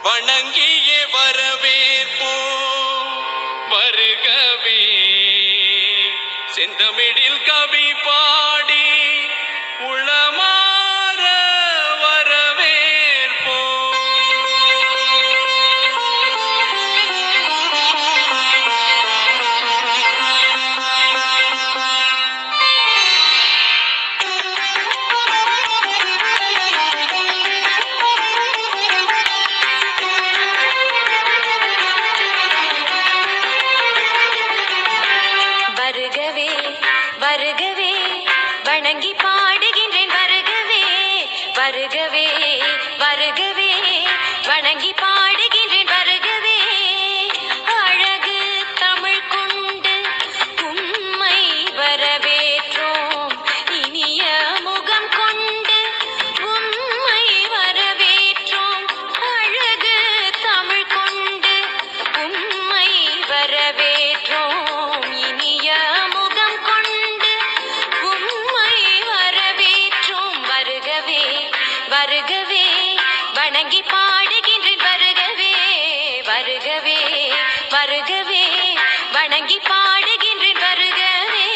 வணங்கியே வரவேற்போம் வருகவே செந்தமிழில் கவி பாடி உளமாற வரவேற்போம். வருகவே வருகவே வணங்கி பாடுகின்றேன் வருகவே வருகவே வருகவே வணங்கி பாடுகின்றேன் வருகவே அழகு தமிழ் கொண்டு உம்மை வரவேற்றோம் இனிய முகம் கொண்டு உம்மை வரவேற்றோம் அழகு தமிழ் கொண்டு உம்மை வரவேற்றோம் இனிய முகம் கொண்டு உம்மை வரவேற்றோம் வருகவே வருகவே வணங்கி பாடுகின்றேன் வருகவே வருகவே வருகவே வணங்கி பாடுகின்றேன் வருகவே.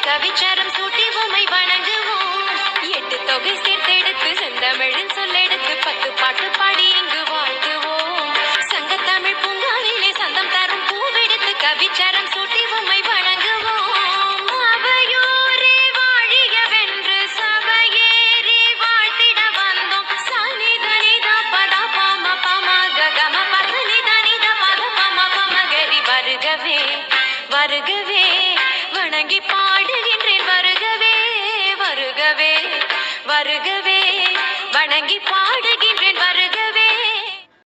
கவிச்சரம் சூட்டி உம்மை வணங்குவோம் எட்டு தொகை சேர்த்தெடுத்து செந்தமிழின் சொல்லெடுத்து 10 பாட்டு பாடி இங்கு வாழ்த்துவோம் சங்கத்தமிழ் பூங்காவிலே சந்தம் தரும் பூவெடுத்து கவிச்சரம் சூட்டி உம்மை வணங்குவோம் அவையோரே வாழியவென்று சபையேறி வாழ்த்திட வந்தோம் சனிதனித பத பம பம ககம பதனிதனித பத பம பம கரி வருகவே வருகவே வணங்கி பாடுகின்றேன் வருகவே வருகவே வருகவே வணங்கி